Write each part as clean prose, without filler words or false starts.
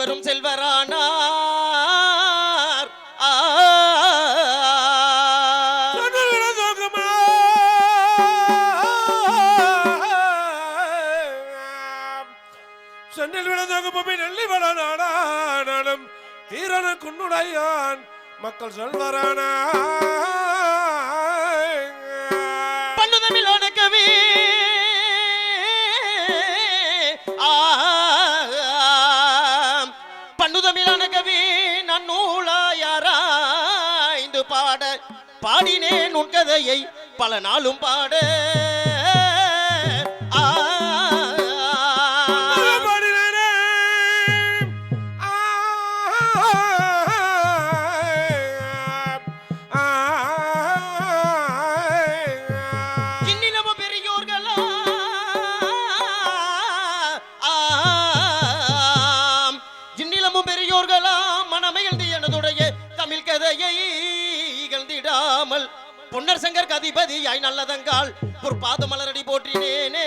பெரும் செல்வரானார். சென்னில் விழுந்தோங்க பூமி நெல்லி வளநாடும் தீரன குன்னுடையான் மக்கள் சொல்வரான பண்ணுதமிழ் கவி பண்ணுதமிழான கவி நான் நூலாயாராய்ந்து பாட பாடினேன் உன் கதையை பல நாளும் பாட பொன்னர் சங்கர் கதிபதியாய் நல்லதங்கால் ஒரு பாத மலரடி போற்றினேனே.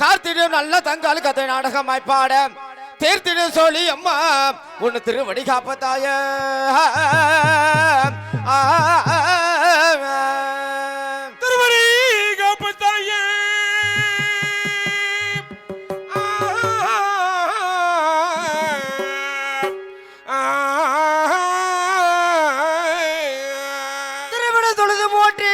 கார்த்திடும் நல்ல தங்கால் கதை நாடகமாய் பாட தேர்த்திடும் சொல்லி அம்மா உன்னு திருவடி காப்பத்தாய திருவடி காப்பத்தாய திருவிட தொழுது போற்றி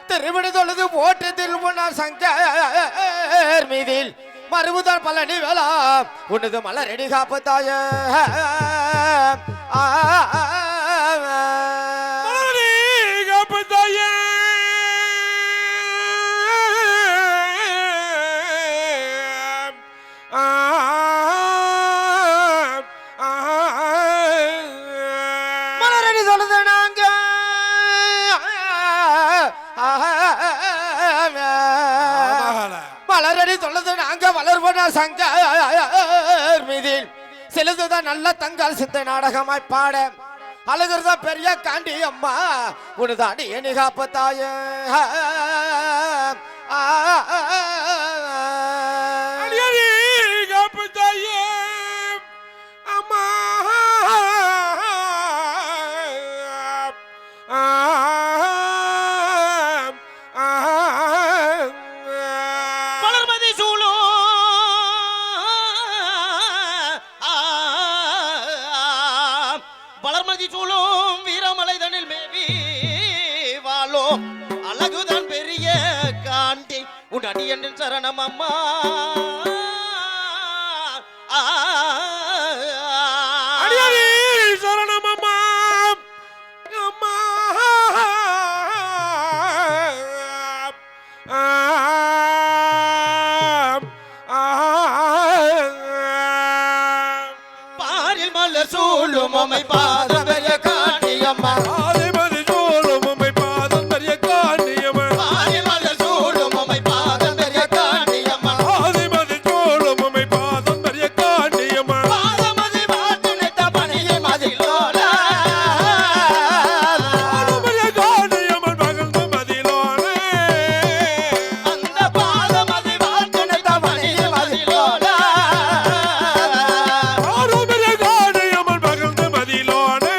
திருவிடுதொழுது போட்டு திருமுன்னார் சங்கர் மீதில் மறுபுதான் பழனி வேளா உன்னது மலரடி காப்பத்தாய காப்பத்தாய மலரடி தொழுது நாங்க மலரடி தொழுது நாங்க வளர்வன சங்கர் மீதில் செலுதுதான் நல்ல தங்கால் சிந்தை நாடகமாய் பாட அழகுறதா பெரிய காண்டி அம்மா உனதாடி எனி காப்பத்தாய காப்பத்தாய அம்மா வளர்மதி சூழோ வளர்மதி சூழும் வீரமலைதனில் மேவி வாழோ அழகுதான் பெரிய காண்டி உன் அடி என்று சரணம் அம்மா சரணம் அம்மா அம்மா பாரில் மலர் சூழும் உம்மை பாதம் பெரிய காண்டி அம்மா ஆதிமதி சூழும் உம்மை பாதம் பெரிய காண்டியம்மா பாரில் மலர் சூழும் உம்மை பாதம் பெரிய காண்டி அம்மா ஆதிமதி சூழும் உம்மை பாதம் பெரிய காண்டியம்மா பாதமதி பாட்டு நித்த பணியை மதிலோல பெரிய காண்டியம்மன் பகழ்ந்து மதிலோனே அந்த பாதமதி பாட்டு நித்த பணியை மதிலோல பெரிய காண்டியம்மன் பகழ்ந்து மதிலோனே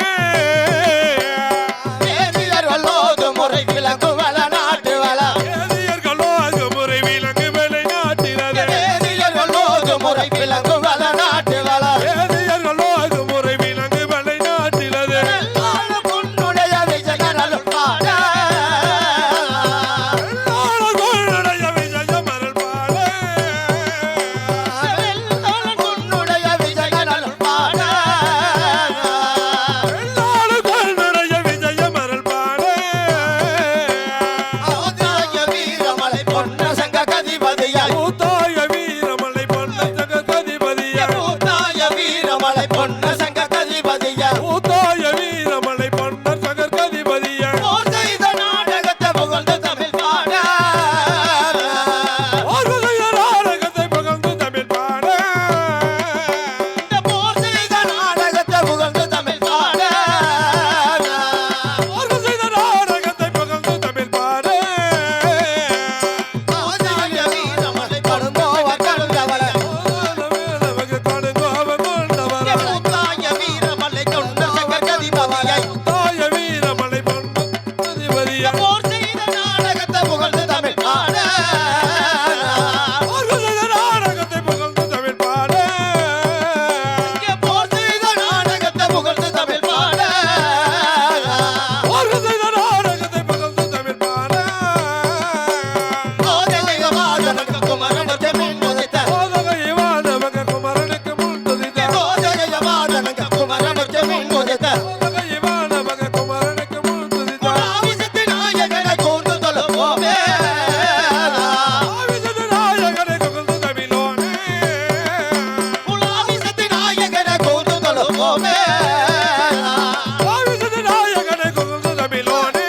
புகழ்ந்து தமிழ் பாட போர் செய்த நாடகத்தை புகழ்ந்து தமிழ் பாட போர் செய்த நாடகத்தை புகழ்ந்து தமிழ் பாட போர் செய்த நாடகத்தை புகழ்ந்து தமிழ் பாட கோதகை வாதனுக்கு குமரனுக்கு முன் உதித்த கோதகை வாதவங்க குமரனுக்கு முன் துதித்த கோதகை வாதனுக்கு குமரனுக்கு முன் உதித்த கோதகை வாதவங்க குமரனுக்கு முன் துதித்த ஆவிசத்து நாயகனை கூர்ந்து தொழுவோமே ஆவிசத்து நாயகனை புகழ்ந்து தமிழோனே ஆவிசத்து நாயகனை கூர்ந்து தொழுவோமே ஆவிசத்து நாயகனை புகழ்ந்து தமிழோனே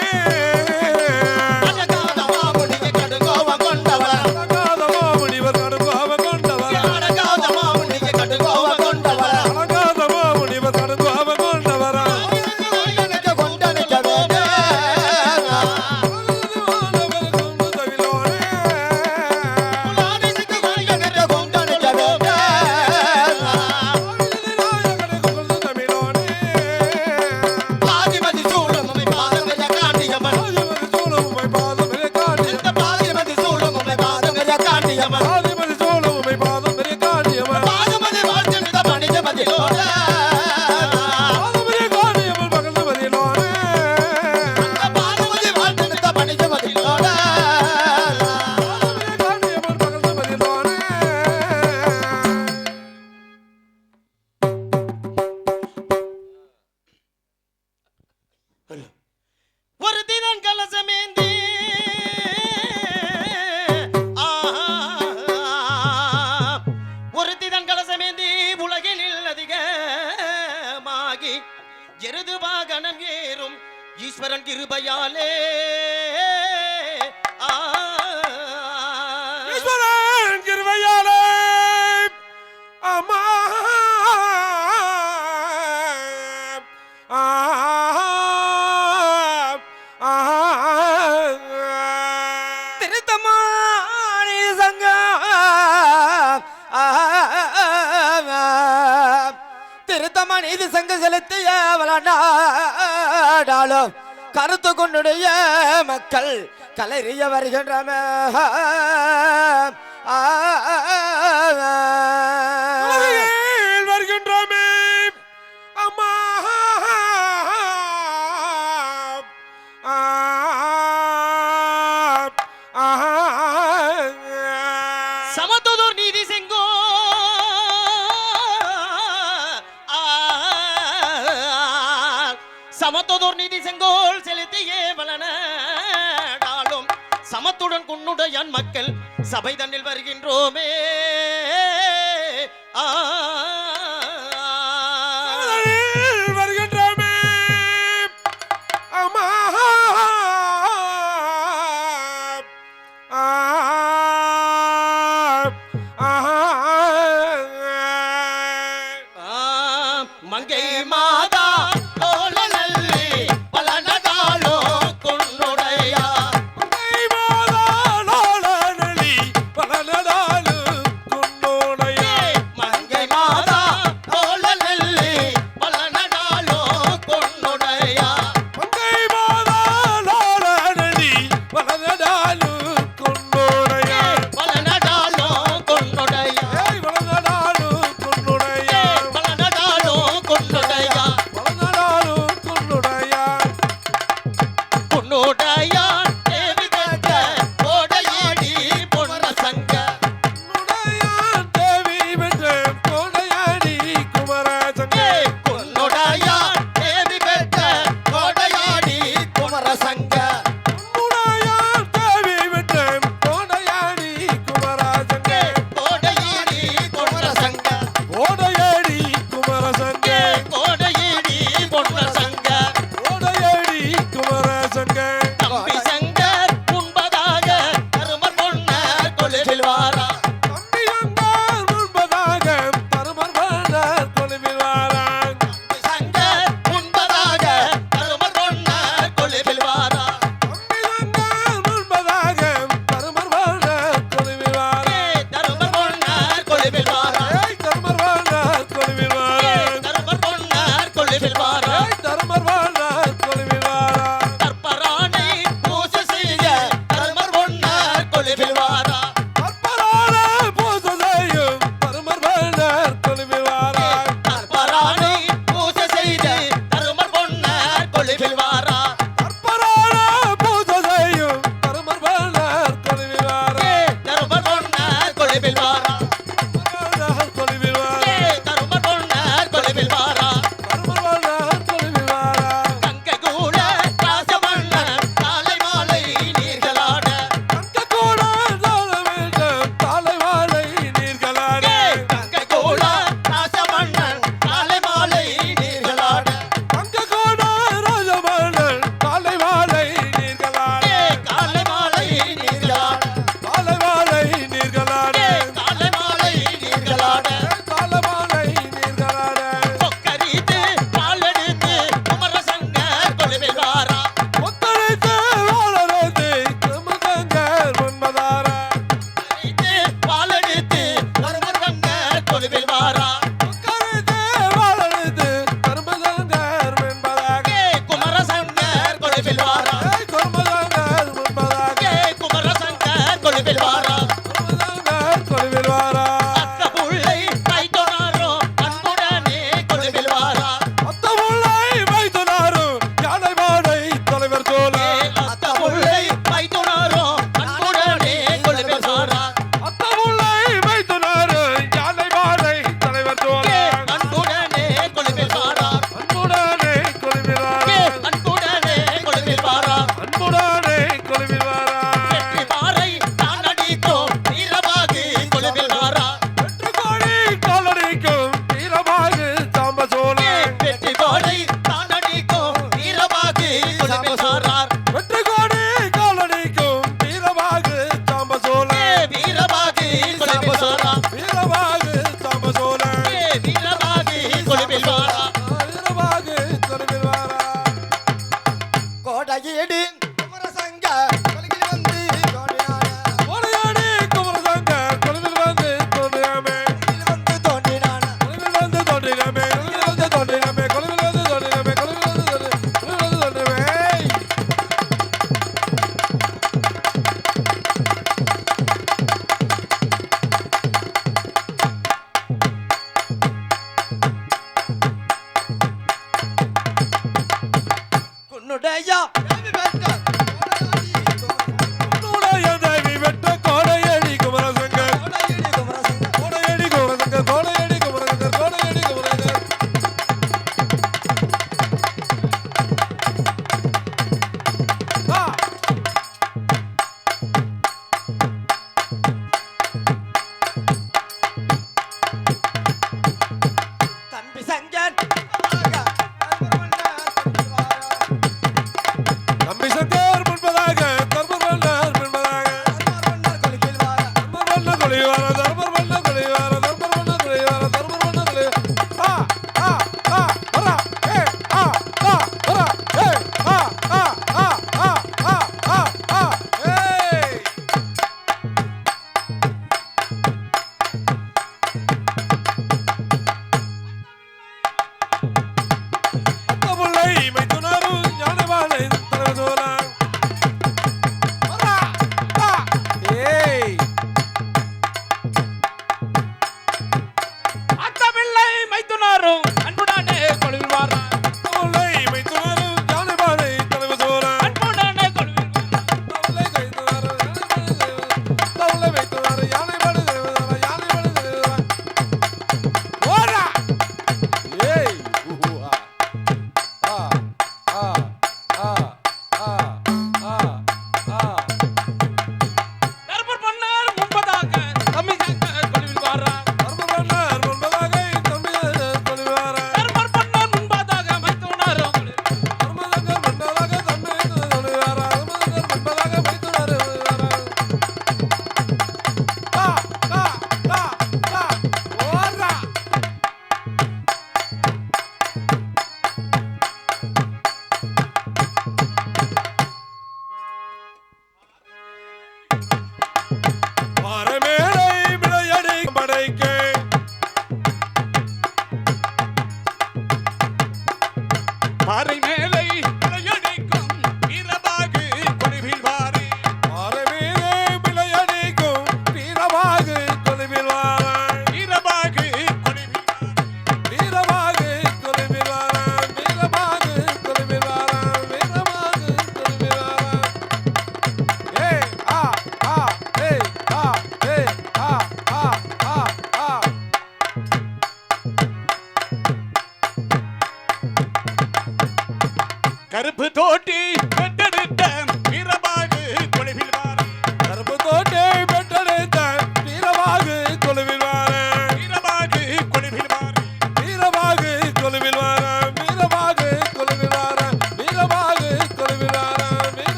அழகாத மாமுனிக்கு கடுங்கோவம் கொண்டவர் அழகாத மாமுனிவர் கடுங்கோபம் கொண்டவர் அழகாத மாமுனிக்கு கடுங்கோவம் கொண்டவர் அழகாத மாமுனிவர் கடுங்கோபம் கொண்டவர் எனக்கு கொண்டனைக்க வேண்டே ஆவிசத்து புகழ்ந்து தமிழோனே ஆவிசத்து நாயகனை கொண்டனைக்க வேண்டே நாயகனை புகழ்ந்து தமிழோனே ஆதிமதி சூழமுமை பாதங்கஜ காண்டியம்மன் ஆதிமதி சோழமுமை பாதம் மிக காட்டியவன் இந்த பாதிமதி சூழமுமை பாதங்கஜ காண்டியம்மன் ஆதிமதி சோழமுமை பாதம் மிக காட்டியவன் பாதமதி வாழ்த்திருந்த மனிதமதியோட பாதமிக காட்டியவன் பகழ்ந்து மதியிலோனே பாதமதி வாழ்த்திருந்த மனிதமதியோட பாதமிக காட்டியவன் பகழ்ந்து மதியிலோனே ஒரு தினம் கலசமேந்தி ஒரு தினம் கலசமேந்தி உலகினில் அதிகமாகி எருது வாகனம் ஏறும் ஈஸ்வரன் கிருபையாலே ஈஸ்வரன் கிருபையாலே அம்மா திருத்தமானி சங்க திருத்தமானி இது சங்க செலுத்திய வளநாடாலும் கருத்து கொண்டுடைய மக்கள் கலறிய வருகின்றன உலகில் வருகின்றோமே அம்மா சமத்துதோர் நீதி செங்கோ சமத்துதோர் நீதி செங்கோல் செலுத்தியே வளனாலும் சமத்துடன் குன்னுடையான் மக்கள் சபை தன்னில் வருகின்றோமே உலகில் வருகின்றோமே அம்மா மங்கை மாதா தோழனல்லி பலனகாலோ குன்னுடையா மங்கை மாதா தோழனல்லி பலனகாலோ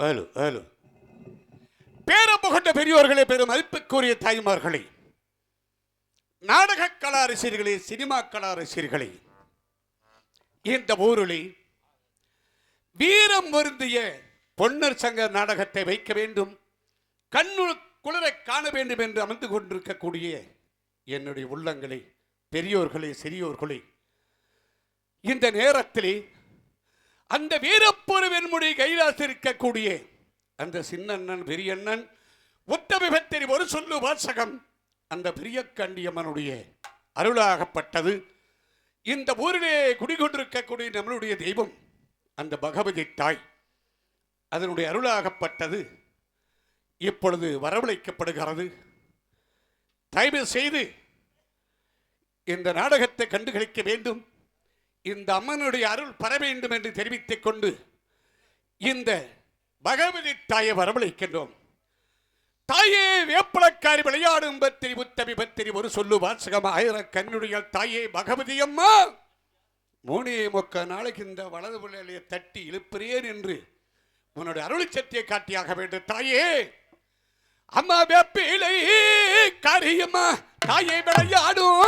ஹலோ ஹலோ பேரம் புகழ்ந்த பெரியோர்களே, பெரும் மதிப்புக்குரிய தாய்மார்களே, நாடக கலா ரசிகர்களே, சினிமா கலா ரசிகர்களே, இந்த ஊரிலே வீரம் வருந்திய பொன்னர் சங்க நாடகத்தை வைக்க வேண்டும், கண்ணு குளிரை காண வேண்டும் என்று அமர்ந்து கொண்டிருக்கக்கூடிய என்னுடைய உள்ளங்களே, பெரியோர்களே, சிறியோர்களே, இந்த நேரத்திலே அந்த வீரப்பொருவென்முடி கைலாச இருக்கக்கூடிய அந்த சின்னண்ணன் பெரியண்ணன் உத்தமிபத்திரி ஒரு சொல்லு வாசகம் அந்த பெரிய கண்டியம்மனுடைய அருளாகப்பட்டது. இந்த ஊரிலே குடிகொண்டிருக்கக்கூடிய நம்மளுடைய தெய்வம் அந்த பகவதி தாய், அதனுடைய அருளாகப்பட்டது இப்பொழுது வரவழைக்கப்படுகிறது. தயவு செய்து இந்த நாடகத்தை கண்டுகளிக்க வேண்டும், இந்த அம்மனுடைய அருள் பெற வேண்டும் என்று தெரிவித்துக் கொண்டு இந்த பகவதி தாயை வரவழைக்கின்றோம். தாயே வேப்பளக்காரி விளையாடும் பத்திரி உத்தமி பத்திரி ஒரு சொல்லு வாசகம் ஆயிரம் கண்ணுடைய தாயே பகவதி அம்மா, 3 நாளைக்கு இந்த வலது பிள்ளையை தட்டி இழுப்பிறேன் என்று உன்னுடைய அருள் சத்தியை காட்டியாக வேண்டும். தாயே அம்மா வேப்பிலை காரியம்மா, தாயை விளையாடும்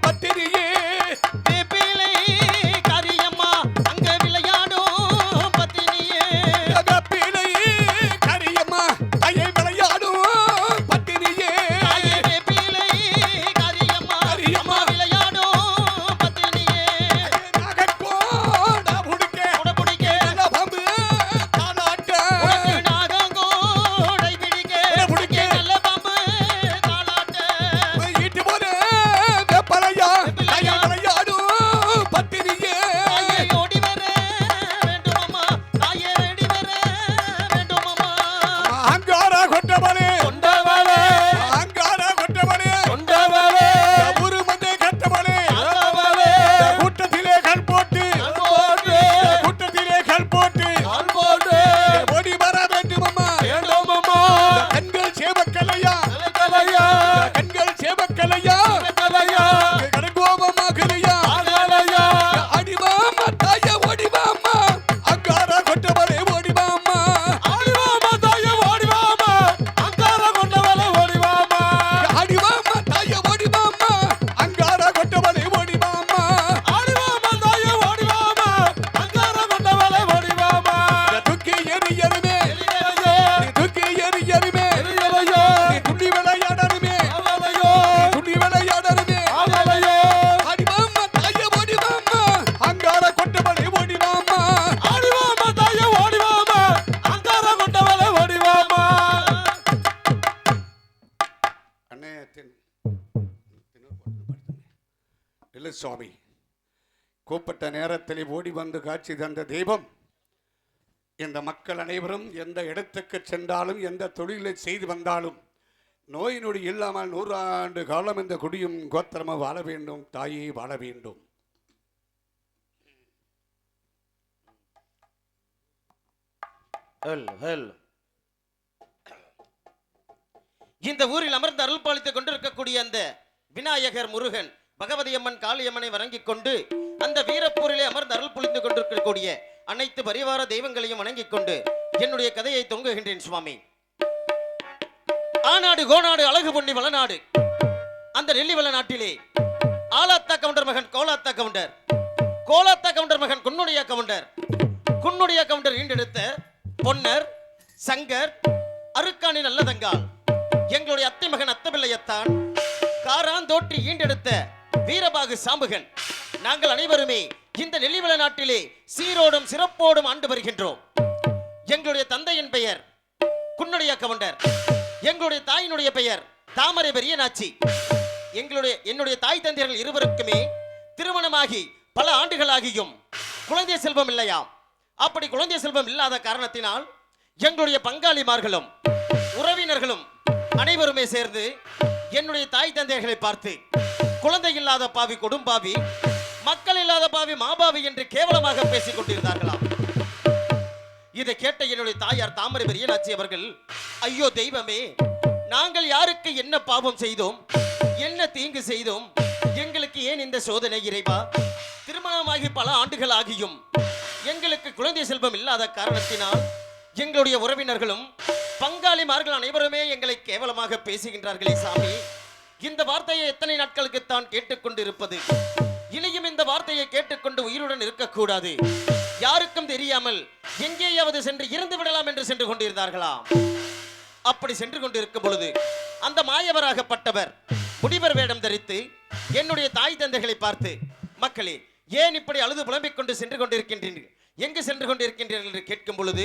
பத்திரியே, வேப்பிலை காரியம்மா, அங்க விளையாடும் பத்தினியே, வேப்பிலை காரியம்மா, தாயை விளையாடும் பத்திரியே, வேப்பிலை காரியம்மா, அம்மா விளையாடும் பத்தினியே, நாகக்கோட புடிக்க புடிக்க நல்ல பாம்பு தாலாட்ட, நாகங்கோடை பிடிக்க நல்ல பாம்பு தாளாட்ட, ஈட்டு போற வேப்பலையா, தாயை விளையாடும் பத்திரியே, ஓடி வர வேண்டுமம்மா, தாயே ரெடி வர வேண்டுமம்மா, அங்கார கொட்டவனே கொண்டவளே அங்கார கொட்டவனே கொண்டவளே ஒரு மந்தை கட்டவனே கொண்டவளே கூட்டத்திலே கல் போட்டு போடு கூட்டத்திலே கல் போட்டு ஆள் போடு ஓடி வர வேண்டுமம்மா, வேண்டுமம்மா, கண்கள் சேவக்கலையா, கலையா கண்கள் சேவக்கலையா, கலையா கடங்கோபமா கலையா, கலையா அடிவாமா தாய ஓடிவாமா, அங்கார கொட்டவனே ஓடிவாமா, ஆடிவாமா தாயே ஓடிவாமா, அங்கார கொண்டவளே ஓடிவாமா, அடிவாமா தாய ஓடிவாமா, அங்கார கொட்டவனே ஓடிவாமா, ஆடிவாமா தாயே ஓடிவாமா, அங்கார கொண்டவளே ஓடிவாமா, தூக்கி எறியருமே, எலியலையோ தூக்கி எறியருமே, எலியலையோ துள்ளி விளையாடருமே, அவளையோ துள்ளி விளையாடருமே, அவளையோ அடிவாமா தாய ஓடிவாமா, அங்கார கொட்டவனே ஓடிவாமா, ஆடிவாமா தாயே ஓடிவாமா, அங்கார கொண்டவளே ஓடிவாமா. அண்ணே இல்லை சுவாமி, கூப்பிட்ட நேரத்தில் ஓடி வந்து காட்சி தந்த தெய்வம் இந்த மக்கள் அனைவரும் எந்த இடத்துக்கு சென்றாலும் எந்த தொழிலை செய்து வந்தாலும் நோய் நொடி இல்லாமல் 100 ஆண்டு காலம் இந்த குடியும் கோத்திரமும் வாழ வேண்டும், தாயே வாழ வேண்டும். இந்த ஊரில் அமர்ந்து அருள் பாலித்துக் கொண்டிருக்கக்கூடிய அந்த விநாயகர், முருகன், பகவதி அம்மன், காளியம்மனை வணங்கிக் கொண்டு அந்த வீரப்பூரிலே அமர்ந்து அருள் பொழிந்து கொண்டிருக்கக்கூடிய அனைத்து பரிவார தெய்வங்களையும் வணங்கிக் கொண்டு என்னுடைய கதையை தொங்குகின்றேன் சுவாமி. ஆநாடு கோநாடு அழகு பொன்னி வளநாடு அந்த நெல்லிவள நாட்டிலே ஆலாத்தா கவுண்டர் மகன் கோலாத்தா கவுண்டர், கோலாத்தா கவுண்டர் மகன் குன்னுடைய கவுண்டர், குன்னுடைய கவுண்டர் ஈண்டெடுத்த பொன்னர் சங்கர் அருக்காணி நல்லதங்கால் எங்களுடைய அத்தை மகன் அத்தபிள்ளையத்தான் காராந்தோற்றி ஈண்டெடுத்த வீரபாகு சாம்புகன், நாங்கள் அனைவருமே இந்த நெல்லிவள நாட்டிலே சீரோடும் சிறப்போடும் ஆண்டு வருகின்றோம். எங்களுடைய தந்தையின் பெயர் குன்னுடைய கவுண்டர், எங்களுடைய தாயினுடைய பெயர் தாமரை பெரியநாச்சி. என்னுடைய தாய் தந்தையர்கள் இருவருக்குமே திருமணமாகி பல ஆண்டுகளாகியும் குழந்தை செல்வம் இல்லையாம். அப்படி குழந்தை செல்வம் இல்லாத காரணத்தினால் எங்களுடைய பங்காளிமார்களும் உறவினர்களும் அனைவருமே சேர்ந்து என்னுடைய தாய் தந்தையர்களை பார்த்து குழந்தை இல்லாத பாவி கொடும்பாவி, மக்கள் இல்லாத பாவி மாபாவி என்று கேவலமாக பேசிக் கொண்டிருந்தார்களாம். இதை கேட்ட என்னுடைய தாயார் தாமரை பெரியநாச்சி அவர்கள், ஐயோ தெய்வமே, நாங்கள் யாருக்கு என்ன பாவம் செய்தோம், என்ன தீங்கு செய்தோம், எங்களுக்கு ஏன் இந்த சோதனை இறைவா? திருமணமாகி பல ஆண்டுகள் ஆகியும் எங்களுக்கு குழந்தை செல்வம் இல்லாத காரணத்தினால் எங்களுடைய உறவினர்களும் பங்காளிமார்கள் அனைவருமே எங்களை கேவலமாக பேசுகின்றார்களே சாமி. இந்த வார்த்தையை எத்தனை நாட்களுக்கு தான் கேட்டுக்கொண்டு இருப்பது? இனியும் இந்த வார்த்தையை கேட்டுக்கொண்டு உயிருடன் இருக்கக்கூடாது. யாருக்கும் தெரியாமல் எங்கேயாவது சென்று இருந்து விடலாம் என்று சென்று கொண்டிருந்தார்களாம். அப்படி சென்று கொண்டிருக்கும் பொழுது அந்த மாயவராகப்பட்டவர் முனிவர் வேடம் தரித்து என்னுடைய தாய் தந்தைகளை பார்த்து, மக்களே ஏன் இப்படி அழுது புலம்பிக் கொண்டு சென்று கொண்டிருக்கின்றீர்கள், எங்கு சென்று கொண்டிருக்கின்றீர்கள் என்று கேட்கும் பொழுது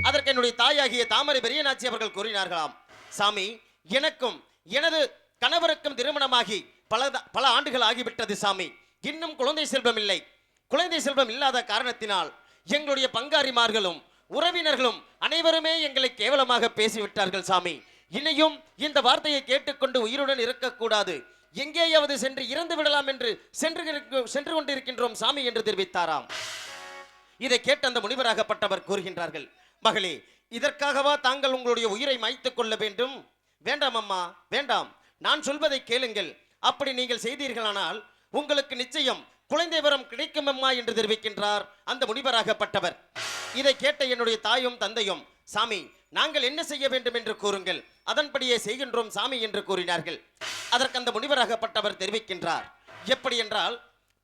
அதற்கு என்னுடைய தாயாகிய தாமரை பெரியநாச்சி அவர்கள் கூறினார்களாம், சாமி, எனக்கும் எனது கணவருக்கும் திருமணமாகி பல ஆண்டுகள் ஆகிவிட்டது சாமி. இன்னும் குழந்தை செல்வம் இல்லை. குழந்தை செல்வம் இல்லாத காரணத்தினால் எங்களுடைய பங்காரிமார்களும் உறவினர்களும் அனைவருமே எங்களை கேவலமாக பேசிவிட்டார்கள் சாமி. இனியும் இந்த வார்த்தையை கேட்டுக்கொண்டு உயிருடன் இருக்கக்கூடாது. எங்கேயாவது சென்று இறந்து விடலாம் என்று சென்று கொண்டிருக்கின்றோம் சாமி என்று தெரிவித்தாராம். இதை கேட்ட அந்த முனிவராகப்பட்டவர் கூறுகின்றார்கள், மகளே, இதற்காகவா தாங்கள் உங்களுடைய உயிரை மாய்த்துக் கொள்ள வேண்டும்? வேண்டாம் அம்மா, வேண்டாம். நான் சொல்வதை கேளுங்கள். அப்படி நீங்கள் செய்தீர்களானால் உங்களுக்கு நிச்சயம் குழந்தை வரம் கிடைக்கும் அம்மா என்று தெரிவிக்கின்றார் அந்த முனிவராகப்பட்டவர். இதை கேட்ட என்னுடைய தாயும் தந்தையும், சாமி, நாங்கள் என்ன செய்ய வேண்டும் என்று கூறுங்கள், அதன்படியே செய்கின்றோம் சாமி என்று கூறினார்கள். அதற்கு அந்த முனிவராகப்பட்டவர் தெரிவிக்கின்றார், எப்படி என்றால்,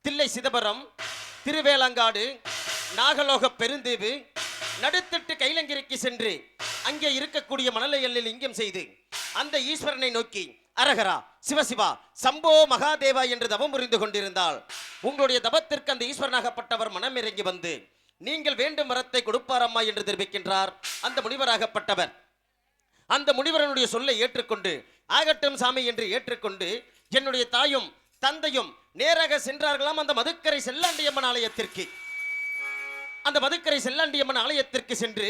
தில்லை சிதம்பரம், திருவேலங்காடு, நாகலோக பெருந்தீவு, நடுத்திட்டு கைலங்கிரிக்கு சென்று அங்கே இருக்கக்கூடிய மணலை எல்லில் லிங்கம் செய்து அந்த ஈஸ்வரனை நோக்கி அரகரா, சிவசிவா, சம்போ மகாதேவா என்று தவம் புரிந்து கொண்டிருந்தால் உங்களுடைய தவத்திற்கு அந்த ஈஸ்வரனாகப்பட்டவர் மனம் இறங்கி வந்து நீங்கள் வேண்டும் வரத்தை கொடுப்பாரம்மா என்று தெரிவிக்கின்றார் அந்த முனிவராகப்பட்டவர். அந்த முனிவரனுடைய சொல்லை ஏற்றுக்கொண்டு ஆகட்டும் சாமி என்று ஏற்றுக்கொண்டு என்னுடைய தாயும் தந்தையும் நேராக சென்றார்களாம் அந்த மதுக்கரை செல்லாண்டியம்மன் ஆலயத்திற்கு. அந்த மதுக்கரை செல்லாண்டியம்மன் ஆலயத்திற்கு சென்று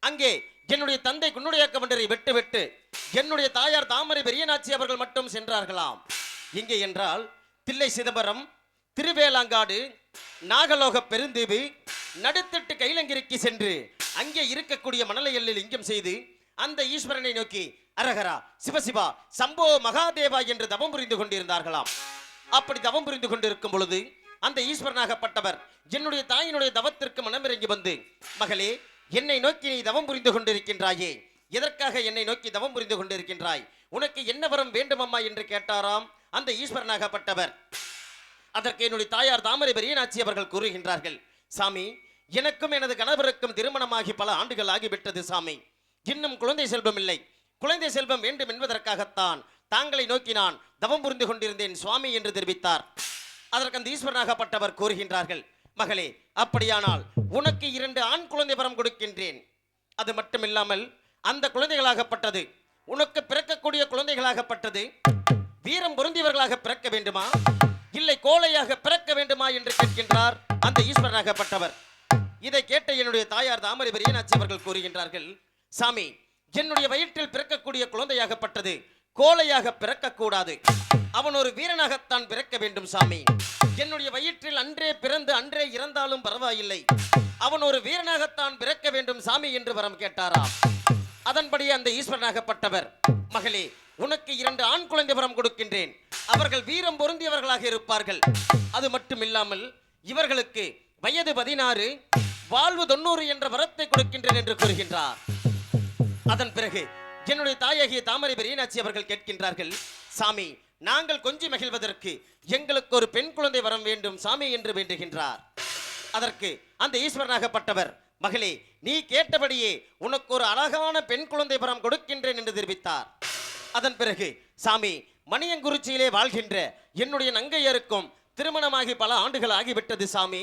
அங்கே என்னுடைய தந்தை குன்னுடையாக்கவண்டரை விட்டு என்னுடைய தாயார் தாமரை பெரியநாச்சி அவர்கள் மட்டும் சென்றார்களாம். இங்கே என்றால் தில்லை சிதம்பரம், திருவேலாங்காடு, நாகலோக பெருந்தீவு, நடுத்திட்டு கைலங்கிரிக்கு சென்று அங்கே இருக்கக்கூடிய மணலை எல்லில் லிங்கம் செய்து அந்த ஈஸ்வரனை நோக்கி அரகரா, சிவசிவா, சம்போ மகாதேவா என்று தவம் புரிந்து கொண்டிருந்தார்களாம். அப்படி தவம் புரிந்து கொண்டிருக்கும் பொழுது அந்த ஈஸ்வரனாகப்பட்டவர் என்னுடைய தாயினுடைய தவத்திற்கு மனமிறங்கி வந்து, மகளே, என்னை நோக்கி நீ தவம் புரிந்து கொண்டிருக்கின்றாயே, எதற்காக என்னை நோக்கி தவம் புரிந்து கொண்டிருக்கின்றாய், உனக்கு என்ன வரம் வேண்டுமம்மா என்று கேட்டாராம் அந்த ஈஸ்வரனாகப்பட்டவர். அதற்கு என்னுடைய தாயார் தாமரை பெரியநாச்சி அவர்கள் கூறுகின்றார்கள், சாமி, எனக்கும் எனது கணவருக்கும் திருமணமாகி பல ஆண்டுகள் ஆகிவிட்டது சாமி. இன்னும் குழந்தை செல்வம் இல்லை. குழந்தை செல்வம் வேண்டும் என்பதற்காகத்தான் தாங்களை நோக்கி நான் தவம் புரிந்து கொண்டிருந்தேன் சுவாமி என்று தெரிவித்தார். அதற்கு அந்த ஈஸ்வரனாகப்பட்டவர் கூறுகின்றார்கள், மகளே, அப்படியானால் உனக்கு 2 ஆண் குழந்தை வரம் கொடுக்கின்றேன். அது மட்டுமில்லாமல் அந்த குழந்தைகளாகப்பட்டது உனக்கு பிறக்கக்கூடிய குழந்தைகளாகப்பட்டது வீரம் பொருந்தியவர்களாக பிறக்க வேண்டுமா, இல்லை கோழையாக பிறக்க வேண்டுமா என்று கேட்கின்றார் அந்த ஈஸ்வரனாகப்பட்டவர். இதை கேட்ட என்னுடைய தாயார் தாமரை பெரியநாச்சி அவர்கள் கூறுகின்றார்கள், சாமி, என்னுடைய வயிற்றில் பிறக்கக்கூடிய குழந்தையாகப்பட்டது கோழையாக பிறக்கக்கூடாது. அவன் ஒரு வீரனாகத்தான் பிறக்க வேண்டும் சாமி. என்னுடைய வயிற்றில் அன்றே பிறந்து அன்றே இறந்தாலும் பரவாயில்லை, அவன் ஒரு வீரனாகத்தான் பிறக்க வேண்டும் சாமி என்று வரம் கேட்டாராம். அதன்படி அந்த ஈஸ்வரனாகப்பட்டவர், மகளே, உனக்கு 2 ஆண் குழந்தை வரம் கொடுக்கின்றேன். அவர்கள் வீரம் பொருந்தியவர்களாக இருப்பார்கள். அது மட்டுமில்லாமல் இவர்களுக்கு வயது 16, வாழ்வு 90 என்ற வரத்தை கொடுக்கின்றேன் என்று கூறுகின்றார். அதன் பிறகு என்னுடைய தாயாகிய தாமரை பெரியநாச்சி அவர்கள் கேட்கின்றார்கள், சாமி, நாங்கள் கொஞ்சி மகிழ்வதற்கு எங்களுக்கு ஒரு பெண் குழந்தை வரம் வேண்டும் சாமி என்று வேண்டுகின்றார். அதற்கு அந்த ஈஸ்வரனாகப்பட்டவர், மகளே, நீ கேட்டபடியே உனக்கு ஒரு அழகான பெண் குழந்தை வரம் கொடுக்கின்றேன் என்று தெரிவித்தார். அதன் பிறகு, சாமி, மணியங்குறிச்சியிலே வாழ்கின்ற என்னுடைய நங்கையருக்கும் திருமணமாகி பல ஆண்டுகள் ஆகிவிட்டது சாமி.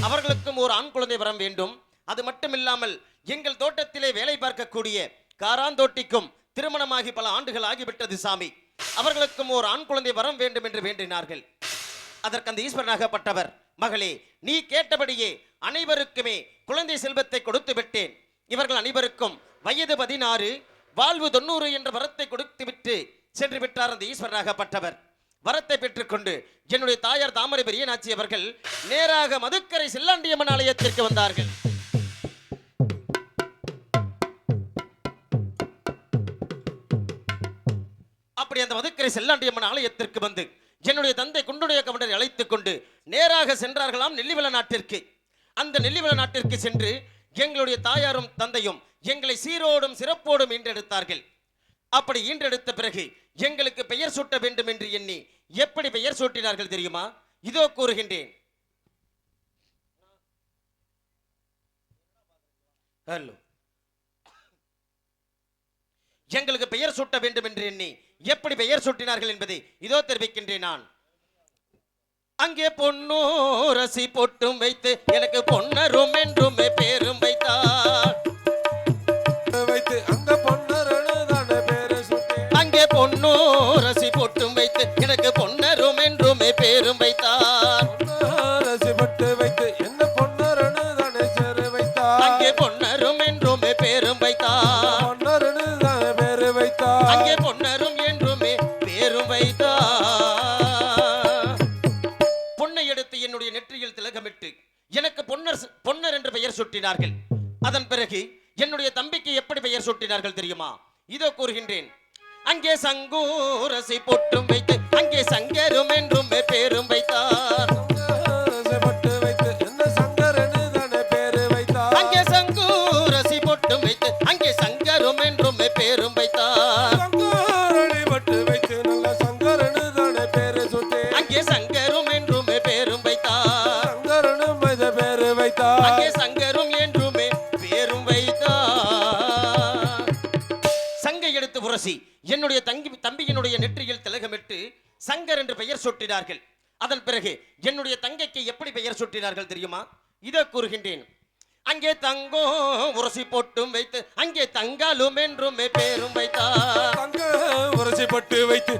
அவர்களுக்கும் ஒரு ஆண் குழந்தை வரம் வேண்டும். அது மட்டுமில்லாமல் எங்கள் தோட்டத்திலே வேலை பார்க்கக்கூடிய காராந்தோட்டிக்கும் திருமணமாகி பல ஆண்டுகள் ஆகிவிட்டது சாமி. அவர்களுக்கும் ஒரு ஆண் குழந்தை வரம் வேண்டும் என்று வேண்டினார்கள். அதற்கு அந்த ஈஸ்வரனாகப்பட்டவர், மகளே, நீ கேட்டபடியே அனைவருக்குமே குழந்தை செல்வத்தை கொடுத்து விட்டேன். இவர்கள் அனைவருக்கும் வயது 16, வாழ்வு 90 என்ற வரத்தை கொடுத்து விட்டு சென்று விட்டார் அந்த ஈஸ்வரனாகப்பட்டவர். வரத்தை பெற்றுக்கொண்டு என்னுடைய தாயார் தாமரை பெரியநாச்சி அவர்கள் நேராக மதுக்கரை செல்லாண்டியம்மன் ஆலயத்திற்கு வந்தார்கள். அப்படி அந்த மதுக்கரை செல்லாண்டியம்மன் ஆலயத்திற்கு வந்து என்னுடைய தந்தை குன்னுடையாக்கவண்டரை அழைத்துக் கொண்டு நேராக சென்றார்களாம் நெல்லிவள நாட்டிற்கு. அந்த நெல்லிவள நாட்டிற்கு சென்று எங்களுடைய தாயாரும் தந்தையும் எங்களை சீரோடும் சிறப்போடும் ஈன்றெடுத்தார்கள். அப்படி ஈன்றெடுத்த பிறகு எங்களுக்கு பெயர் சூட்ட வேண்டும் என்று எண்ணி எப்படி பெயர் சூட்டினார்கள் தெரியுமா? இதோ கூறுகின்றேன். ஹலோ, எங்களுக்கு பெயர் சூட்ட வேண்டும் என்று எண்ணி எப்படி பெயர் சூட்டினார்கள் என்பதை இதோ தெரிவிக்கின்றேன் நான். அங்கே பொன்னூரசி பொட்டும் வைத்து எனக்கு பொன்னரும் என்றும் பேரும் வைத்தார். அங்கே பொன்னூரசி பொட்டும் வைத்து எனக்கு பொன்னரும் என்றும் பேரும் வைத்தார். அங்கே பொன்னரும் என்றும் பேரும் வைத்தார். அங்கே பொன்னரும் என்றுமே பேரும் வைத்தார். பொன்னை எடுத்து என்னுடைய நெற்றியில் திலகமிட்டு எனக்கு பொன்னர் என்று பெயர் சூட்டினார்கள். அதன் பிறகு என்னுடைய தம்பிக்கு எப்படி பெயர் சூட்டினார்கள் தெரியுமா? இதோ கூறுகின்றேன். அங்கே சங்கூரசி பொட்டும் வைத்து அங்கே சங்கரும் என்றும் பேரும் வைத்தார். அங்கே சங்கூரசி பொட்டும் வைத்து அங்கே சங்கரும் என்றும் பேரும் வைத்தார். அங்கே சங்கரும் என்றும் பேரும் வைத்தார். அங்கே சங்கரும் என்றுமே பேரும் வைத்தார். சங்கை எடுத்து உரசி என்னுடைய தம்பியினுடைய நெற்றியில் திலகமிட்டு சங்கர் என்று பெயர் சூட்டினார்கள். அதன் பிறகு என்னுடைய தங்கைக்கு எப்படி பெயர் சூட்டினார்கள் தெரியுமா? இதோ கூறுகின்றேன். அங்கே தங்கோ உரசி போட்டும் வைத்து அங்கே தங்காலும் என்றும் பேரும் வைத்தார். உரசி பட்டு வைத்து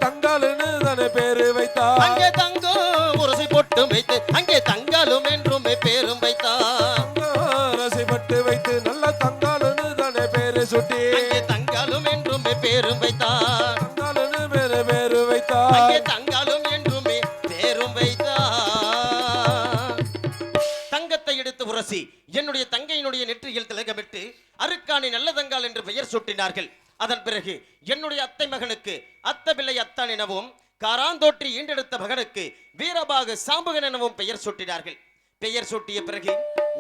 தங்காலுன்னு தானே பேரு வைத்தார். அங்கே தங்கோ உரசி போட்டும் வைத்து அங்கே தங்காலும் என்றும் பேரும் வைத்தார். உரசி பட்டு வைத்து நல்ல தங்காலுன்னு தானே பேரு சுட்டி அங்கே தங்காலும் என்றும் பேரும் வைத்தார். தங்காலுன்னு பேரு வைத்தார். அங்கே தங்காலும் என்றுமே பேரும் வைத்தார். தங்கத்தை எடுத்து உரசி என்னுடைய தங்கையினுடைய நெற்றியில் திலகமிட்டு அருக்காணி நல்ல தங்கால் என்று பெயர் சூட்டினார்கள். அதன் பிறகு என்னுடைய அத்தை மகனுக்கு அத்தபிள்ளை அத்தான் எனவும் காராந்தோற்றி ஈண்டெடுத்த மகனுக்கு வீரபாகு சாம்புகன் எனவும் பெயர் சூட்டினார்கள். பெயர் சூட்டிய பிறகு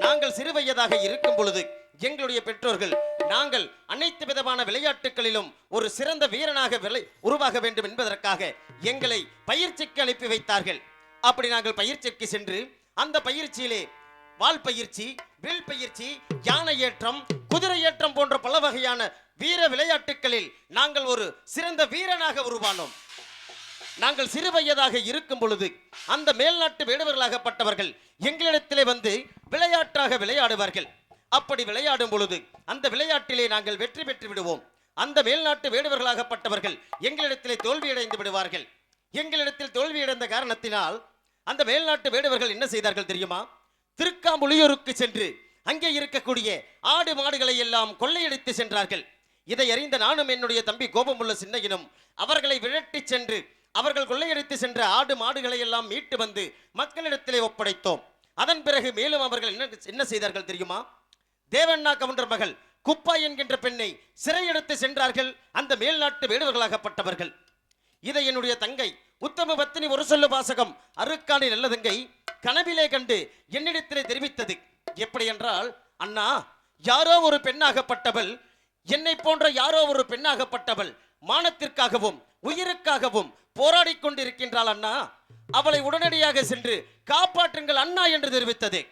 நாங்கள் சிறுவயதாக இருக்கும் பொழுது எங்களுடைய பெற்றோர்கள் நாங்கள் அனைத்து விதமான விளையாட்டுகளிலும் ஒரு சிறந்த வீரனாக உருவாக வேண்டும் என்பதற்காக எங்களை பயிற்சிக்கு அனுப்பி வைத்தார்கள். அப்படி நாங்கள் பயிற்சிக்கு சென்று அந்த பயிற்சியிலே வால் பயிற்சி, வில் பயிற்சி, யானை ஏற்றம், குதிரை ஏற்றம் போன்ற பல வகையான வீர விளையாட்டுகளில் நாங்கள் ஒரு சிறந்த வீரனாக உருவானோம். நாங்கள் சிறுவயதாக இருக்கும் பொழுது அந்த மேல்நாட்டு வேடுவர்களாகப்பட்டவர்கள் எங்களிடத்திலே வந்து விளையாட்டாக விளையாடுவார்கள். அப்படி விளையாடும் பொழுது அந்த விளையாட்டிலே நாங்கள் வெற்றி பெற்று விடுவோம். அந்த மேல்நாட்டு வேடுவர்களாகப்பட்டவர்கள் எங்களிடத்திலே தோல்வியடைந்து விடுவார்கள். எங்களிடத்தில் தோல்வியடைந்த காரணத்தினால் அந்த மேல்நாட்டு வேடுவர்கள் என்ன செய்தார்கள் தெரியுமா? திருக்காம்புலியூருக்கு சென்று அங்கே இருக்கக்கூடிய ஆடு மாடுகளை எல்லாம் கொள்ளையடித்து சென்றார்கள். இதை அறிந்த நானும் என்னுடைய தம்பி கோபமுள்ள சின்னையனும் அவர்களை விரட்டி சென்று அவர்கள் கொள்ளையடித்து சென்ற ஆடு மாடுகளை எல்லாம் மீட்டு வந்து மக்களிடத்திலே ஒப்படைத்தோம். அதன் பிறகு மேலும் அவர்கள் என்ன செய்தார்கள் தெரியுமா? தேவண்ணா கவுண்டர் மகள் குப்பா என்கின்ற பெண்ணை சிறையெடுத்து சென்றார்கள் அந்த மேல்நாட்டு வேடுவர்களாகப்பட்டவர்கள். இதை என்னுடைய தங்கை உத்தம பத்தினி ஒரு சொல்லு வாசகம் அருக்காணி நல்ல தங்கை கனவிலே கண்டு என்னிடத்திலே தெரிவித்தது. எப்படி என்றால், அண்ணா, யாரோ ஒரு பெண்ணாகப்பட்டவள், என்னை போன்ற யாரோ ஒரு பெண்ணாகப்பட்டவள் மானத்திற்காகவும் உயிருக்காகவும் போராடி கொண்டிருக்கின்றாள் அண்ணா, அவளை உடனடியாக சென்று காப்பாற்றுங்கள் அண்ணா என்று தெரிவித்தது.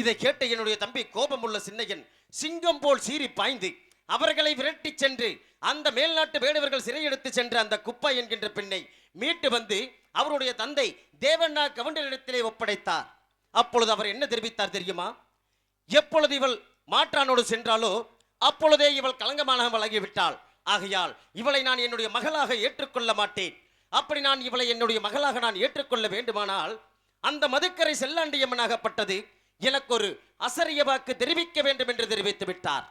இதை கேட்ட என்னுடைய தம்பி கோபமுள்ள சின்னையன் சிங்கம் போல் சீறி பாய்ந்து அவர்களை விரட்டி சென்று அந்த மேல்நாட்டு வேடுவர்கள் சிறையெடுத்து சென்ற அந்த குப்பா என்கின்ற பெண்ணை மீட்டு வந்து அவருடைய தந்தை தேவண்ணா கவுண்டரிடத்திலே ஒப்படைத்தார். அப்பொழுது அவர் என்ன தெரிவித்தார் தெரியுமா? எப்பொழுது இவள் மாற்றானோடு சென்றாலோ அப்பொழுதே இவள் களங்கமானவளாகிவிட்டாள். ஆகையால் இவளை நான் என்னுடைய மகளாக ஏற்றுக்கொள்ள மாட்டேன். அப்படி நான் இவளை என்னுடைய மகளாக நான் ஏற்றுக்கொள்ள வேண்டுமானால் அந்த மதுக்கரை செல்லாண்டியம்மனாகப்பட்டது எனக்கு ஒரு அசரிய வாக்கு தெரிவிக்க வேண்டும் என்று தெரிவித்து விட்டார்.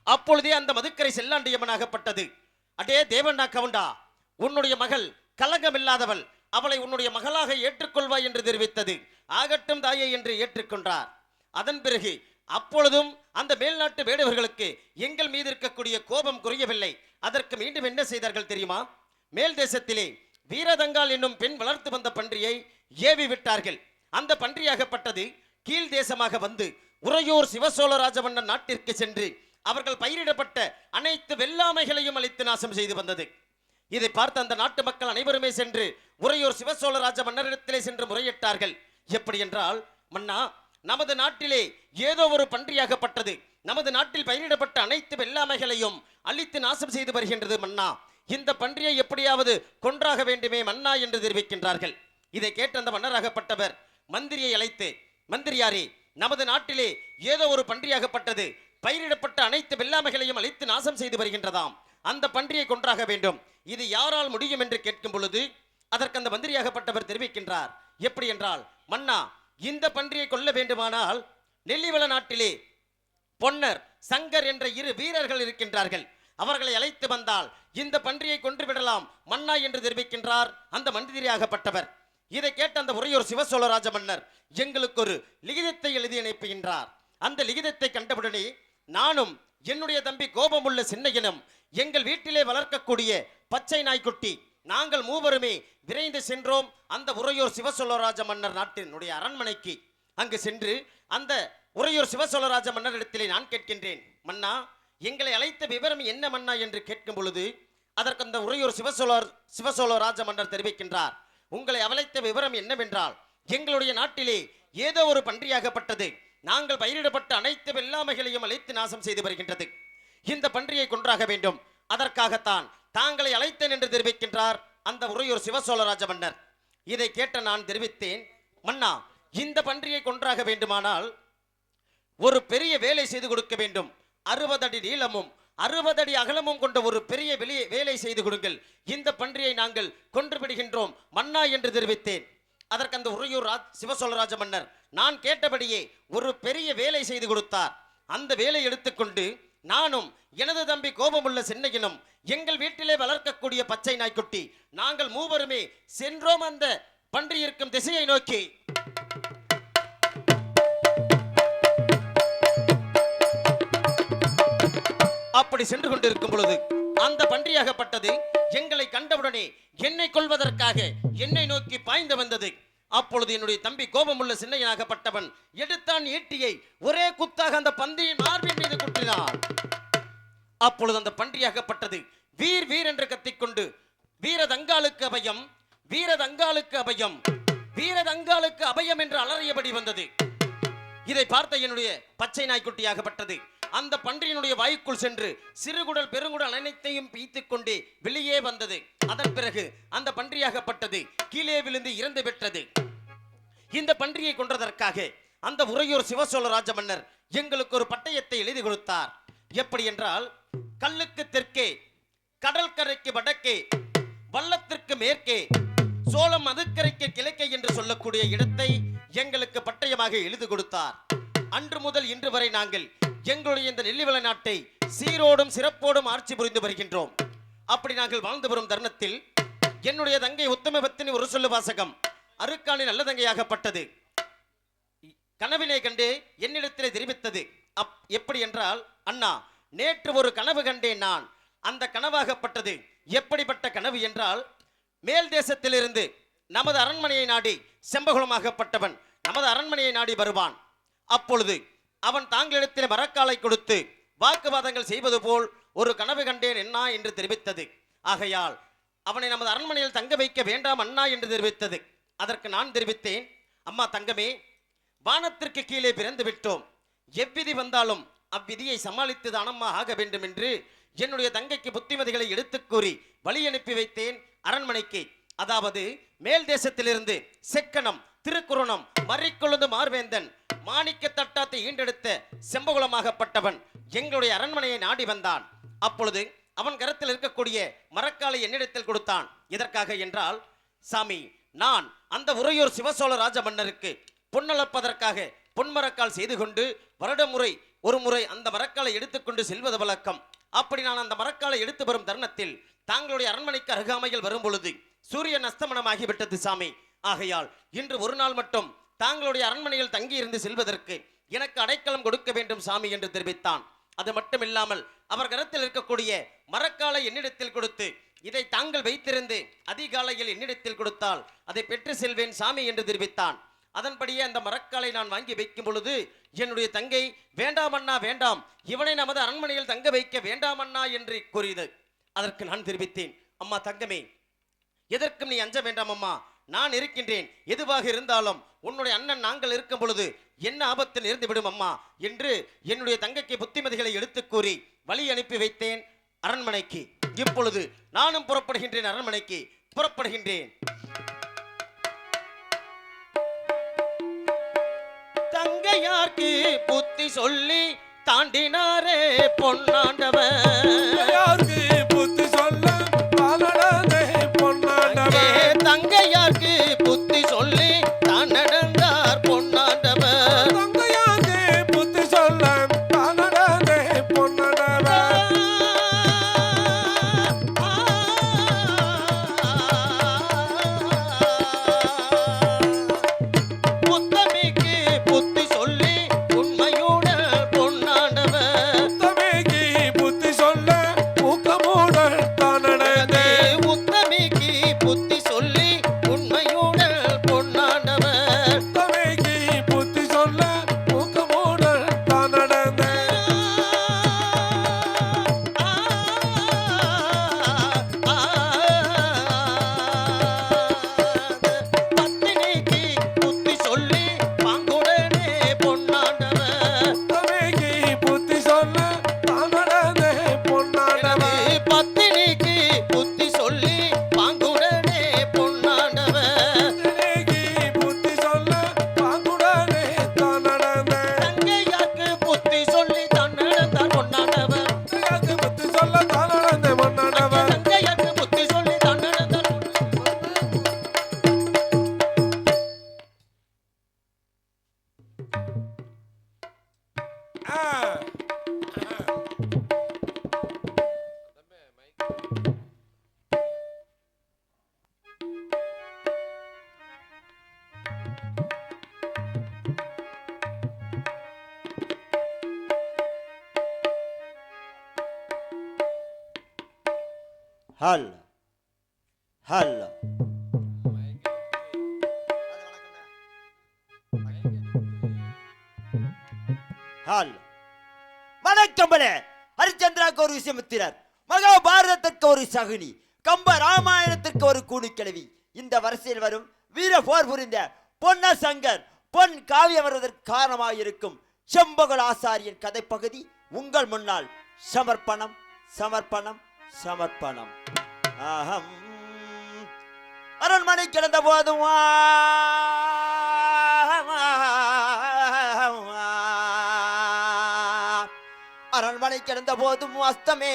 அப்பொழுதே அந்த மதுக்கரை செல்லாண்டியம்மனாகப்பட்டது, அடே தேவண்ணா கவுண்டா, உன்னுடைய மகள் கலங்கமில்லாதவள், அவளை உன்னுடைய மகளாக ஏற்றுக்கொள்வாய் என்று தெரிவித்தது. ஆகட்டும் தாயே என்று ஏற்றுக்கொண்டார். அதன் பிறகு அப்பொழுதும் அந்த மேல்நாட்டு வேடுவர்களுக்கு எங்கள் மீது இருக்கக்கூடிய கோபம் குறையவில்லை. அதற்கு மீண்டும் என்ன செய்தார்கள் தெரியுமா? மேல் தேசத்திலே வீரதங்கால் என்னும் பெண் வளர்த்து வந்த பன்றியை ஏவி விட்டார்கள். அந்த பன்றியாகப்பட்டது கீழ் தேசமாக வந்து உறையூர் சிவசோழ ராஜமன்னர் நாட்டிற்கு சென்று அவர்கள் பயிரிடப்பட்ட அனைத்து வெள்ளாமைகளையும் அழித்து நாசம் செய்து வந்தது. இதை பார்த்த அந்த நாட்டு மக்கள் அனைவருமே சென்று உறையூர் சிவசோழ ராஜ மன்னரிடத்திலே சென்று முறையிட்டார்கள். எப்படி என்றால், மன்னா, நமது நாட்டிலே ஏதோ ஒரு பன்றியாகப்பட்டது நமது நாட்டில் பயிரிடப்பட்ட அனைத்து வெள்ளாமைகளையும் அழித்து நாசம் செய்து வருகின்றது மன்னா. இந்த பன்றியை எப்படியாவது கொன்றாக வேண்டுமே மன்னா என்று தெரிவிக்கின்றார்கள். இதை கேட்ட அந்த மன்னராகப்பட்டவர் மந்திரியை அழைத்து, மந்திரியாரே, நமது நாட்டிலே ஏதோ ஒரு பன்றியாகப்பட்டது பயிரிடப்பட்ட அனைத்து வெள்ளாமைகளையும் அழித்து நாசம் செய்து வருகின்றதாம். அந்த பன்றியை கொன்றாக வேண்டும். இது யாரால் முடியும் என்று கேட்கும் பொழுது அதற்கு அந்த மந்திரியாகப்பட்டவர் தெரிவிக்கின்றார். எப்படி என்றால், மன்னா, இந்த பன்றியை கொல்ல வேண்டுமானால் நெல்லிவள நாட்டிலே பொன்னர், சங்கர் என்ற 2 வீரர்கள் இருக்கின்றார்கள். அவர்களை அழைத்து வந்தால் இந்த பன்றியை கொன்று விடலாம் மன்னா என்று தெரிவிக்கின்றார் அந்த மந்திரியாகப்பட்டவர். இதை கேட்ட அந்த உறையூர் சிவசோழ ராஜ மன்னர் எங்களுக்கு ஒரு லிகிதத்தை எழுதி அனுப்புகின்றார். அந்த லிகிதத்தை கண்டவுடனே நானும் என்னுடைய தம்பி கோபமுள்ள சின்னையனும் எங்கள் வீட்டிலே வளர்க்கக்கூடிய பச்சை நாய்க்குட்டி நாங்கள் மூவருமே விரைந்து சென்றோம் அந்த உறையூர் சிவசோழராஜ மன்னர் நாட்டினுடைய அரண்மனைக்கு. அங்கு சென்று அந்த உறையூர் சிவசோழராஜ மன்னரிடத்திலே நான் கேட்கின்றேன், மன்னா, எங்களை அழைத்த விவரம் என்ன மன்னா என்று கேட்கும் பொழுது அதற்கு அந்த உறையூர் சிவசோழராஜ மன்னர் தெரிவிக்கின்றார், உங்களை அழைத்த விவரம் என்னவென்றால், எங்களுடைய நாட்டிலே ஏதோ ஒரு பன்றியாகப்பட்டது நாங்கள் பயிரிடப்பட்ட அனைத்து வெள்ளாமைகளையும் அழைத்து நாசம் செய்து வருகின்றது. இந்த பன்றியை கொன்றாக வேண்டும். அதற்காகத்தான் தாங்களை அழைத்தேன் என்று தெரிவிக்கின்றார் அந்த உறையூர் சிவசோழராஜ மன்னர். இதை கேட்ட நான் தெரிவித்தேன், மன்னா, இந்த பன்றியை கொன்றாக வேண்டுமானால் ஒரு பெரிய வேலை செய்து கொடுக்க வேண்டும். 60 அடி நீளமும் 60 அடி அகலமும் கொண்ட ஒரு பெரிய வேலை செய்து கொடுங்கள். இந்த பன்றியை நாங்கள் கொன்று விடுகின்றோம் மன்னா என்று தெரிவித்தேன். அதற்கு அந்த உறையூர் சிவசோழராஜ மன்னர் நான் கேட்டபடியே ஒரு பெரிய வேலை செய்து கொடுத்தார். அந்த வேலை எடுத்துக்கொண்டு நானும் எனது தம்பி கோபமுள்ள சின்னையனும் எங்கள் வீட்டிலே வளர்க்கக்கூடிய பச்சை நாய்க்குட்டி நாங்கள் மூவருமே சென்றோம் அந்த பன்றி இருக்கும் திசையை நோக்கி. அப்படி சென்று கொண்டிருக்கும் பொழுது அந்த பன்றியாகப்பட்டது எங்களை கண்டவுடனே என்னை கொல்வதற்காக என்னை நோக்கி பாய்ந்து வந்தது. அப்பொழுது என்னுடைய தம்பி கோபமுள்ள சின்னையனாகப்பட்டவன் எடுத்தான் ஈட்டியை ஒரே குத்தாக அந்த பன்றியின் மார்பின் மீது குத்தினான். அப்பொழுது அந்த பன்றியாகப்பட்டது வீர் வீர் என்று கத்திக்கொண்டு வீரதங்காளுக்கு அபயம், வீரதங்காளுக்கு அபயம், வீரதங்காளுக்கு அபயம் என்று அலறியபடி வந்தது. இதை பார்த்த என்னுடைய பச்சை நாய்க்குட்டியாகப்பட்டது அந்த பன்றியினுடைய வாய்க்குள் சென்று சிறுகுடல் பெருங்குடல் அனைத்தையும் பீத்துக் கொண்டே வெளியே வந்தது. அதன் பிறகு அந்த பன்றியாகப்பட்டது கீழே விழுந்து இறந்து விட்டது. இந்த பன்றியை கொன்றதற்காக அந்த உறையூர் சிவசோழராஜ மன்னர் எங்களுக்கு ஒரு பட்டயத்தை எழுதி கொடுத்தார். எப்படி என்றால், கல்லுக்கு தெற்கே, கடற்கரைக்கு வடக்கே, வள்ளத்திற்கு மேற்கே, சோளம் மதுக்கரைக்கு கிழக்கே என்று சொல்லக்கூடிய இடத்தை எங்களுக்கு பட்டயமாக எழுதி கொடுத்தார். அன்று முதல் இன்று வரை நாங்கள் எங்களுடைய இந்த நெல்லிவள நாட்டை சீரோடும் சிறப்போடும் ஆட்சி புரிந்து வருகின்றோம். அப்படி நாங்கள் வாழ்ந்து வரும் தருணத்தில் என்னுடைய தங்கை உத்தமபத்தினி ஒரு சொல்லு வாசகம் அருக்காணி நல்ல தங்கையாகப்பட்டது கனவினை கண்டு என்னிடத்திலே தெரிவித்தது. எப்படி என்றால், அண்ணா, நேற்று ஒரு கனவு கண்டேன் நான். அந்த கனவாகப்பட்டது எப்படிப்பட்ட கனவு என்றால், மேல் தேசத்திலிருந்து நமது அரண்மனையை நாடி செம்பகுளமாகப்பட்டவன் நமது அரண்மனையை நாடி வருவான். அப்பொழுது அவன் தாங்களிடத்தில் மரக்காலை கொடுத்து வாக்குவாதங்கள் செய்வது போல் ஒரு கனவு கண்டேன் என்ன என்று தெரிவித்தது. ஆகையால் அவனை நமது அரண்மனையில் தங்க வைக்க வேண்டாம் அண்ணா என்று தெரிவித்தது. அதற்கு நான் தெரிவித்தேன், அம்மா தங்கமே, வானத்திற்கு கீழே பிறந்து விட்டோம். எவ்விதி வந்தாலும் அவ்விதியை சமாளித்து தானம்மா ஆக வேண்டும் என்று என்னுடைய தங்கைக்கு புத்திமதிகளை எடுத்துக் கூறி வழி அனுப்பி வைத்தேன் அரண்மனைக்கு. அதாவது மேல் தேசத்திலிருந்து செக்கனம், திருக்குறணம், மறிக்கொழுந்து மார்வேந்தன், மாணிக்க தட்டாத்தை ஈண்டெடுத்த செம்பகுளமாகப்பட்டவன் எங்களுடைய அரண்மனையை நாடி வந்தான். அப்பொழுது அவன் கரத்தில் இருக்கக்கூடிய மரக்காலை என்னிடத்தில் கொடுத்தான். எதற்காக என்றால், சாமி, நான் அந்த உறையூர் சிவசோழ ராஜ மன்னருக்கு பொன்னளப்பதற்காக பொன்மரக்கால் செய்து கொண்டு வருடமுறை ஒரு முறை அந்த மரக்காலை எடுத்துக்கொண்டு செல்வது வழக்கம். அப்படி நான் அந்த மரக்காலை எடுத்து வரும் தருணத்தில் தாங்களுடைய அரண்மனைக்கு அருகாமையில் வரும் பொழுது சூரியன் அஸ்தமனமாகிவிட்டது சாமி. ஆகையால் இன்று ஒரு நாள் மட்டும் தாங்களுடைய அரண்மனையில் தங்கி இருந்து செல்வதற்கு எனக்கு அடைக்கலம் கொடுக்க வேண்டும் சாமி என்று தெரிவித்தான். அது மட்டும் இல்லாமல் அவர் கரத்தில் இருக்கக்கூடிய மரக்காலை என்னிடத்தில் கொடுத்து, இதை தாங்கள் வைத்திருந்து அதிகாலையில் என்னிடத்தில் கொடுத்தால் அதை பெற்று செல்வேன் சாமி என்று தெரிவித்தான். அதன்படியே அந்த மரக்காலை நான் வாங்கி வைக்கும் பொழுது என்னுடைய தங்கை வேண்டாம் அண்ணா வேண்டாம், இவனை நமது அரண்மனையில் தங்க வைக்க வேண்டாம் அண்ணா என்று கூறியது. அதற்கு நான் தெரிவித்தேன், அம்மா தங்கமே, எதற்கும் நீ அஞ்ச வேண்டாம் அம்மா, நான் இருக்கின்றேன். எதுவாக இருந்தாலும் உன்னுடைய அண்ணன் நாங்கள் இருக்கும் பொழுது என்ன ஆபத்தில் இருந்து விடும் அம்மா என்று என்னுடைய தங்கைக்கு புத்திமதிகளை எடுத்து கூறி வழி அனுப்பி வைத்தேன் அரண்மனைக்கு. இப்பொழுது நானும் புறப்படுகின்றேன், அரண்மனைக்கு புறப்படுகின்றேன். தங்கையார்க்கு புத்தி சொல்லி தாண்டினாரே பொன்னாண்டவர், புத்தி சொல்ல பொன்னாண்டவர், தங்கையார்க்கு புத்தி சொல்லி தான் நடந்தார் பொன்னாண்டவர், தங்கையார்க்கு புத்தி சொல்ல பொன்னாண்டவர், முத்தமிக்கு புத்தி சொல்லி உண்மையுடன் பொன்னாண்டவர், தமைக்கு புத்தி சொல்ல ஊக்கமுடன் தானடந்தே, முத்தமிக்கு புத்தி சொல்லி உண்மையுடன் பொன்னாண்டவர், தமைக்கு புத்தி சொல்ல ஊக்கமுடன் தானடந்தே, பத்தினிக்கு புத்தி சொல்லி பாங்குடனே பொன்னாண்டவர், தமைக்கு புத்தி சொல்ல தானடந்தே பொன்னாண்டவர், பத்தினிக்கு புத்தி சொல்லி பாங்குடனே பொன்னாண்டவர், தமைக்கு புத்தி சொல்ல பாங்குடனே தானடந்தே, தங்கையார்க்கு புத்தி சொல்லி தான் நடந்தார் பொன்னாண்டவர், தங்கையார்க்கு புத்தி சொல்ல தானடந்தே பொன்னாண்டவர், தங்கையார்க்கு புத்தி சொல்லி தான் நடந்தார் ஆ ஹல் ஹல் ஹல் வணக்கம்பளே. ஹரிச்சந்திராக்கு ஒரு விஷயமித்திரர், மகாபாரதத்திற்கு ஒரு சகுனி, கம்ப ராமாயணத்திற்கு ஒரு கூடுக்கிழவி. இந்த வரிசையில் வரும் வீர போர் புரிந்த பொன்ன சங்கர் பொன் காவியம் வருவதற்கு காரணமாக இருக்கும் செம்பகல் ஆசாரியன் கதைப்பகுதி உங்கள் முன்னால் சமர்ப்பணம் சமர்ப்பணம் சமர்ப்பணம். அகம் அரண்மனை கிடந்த போதும் அரண்மனை கிடந்த போதும் அஸ்தமே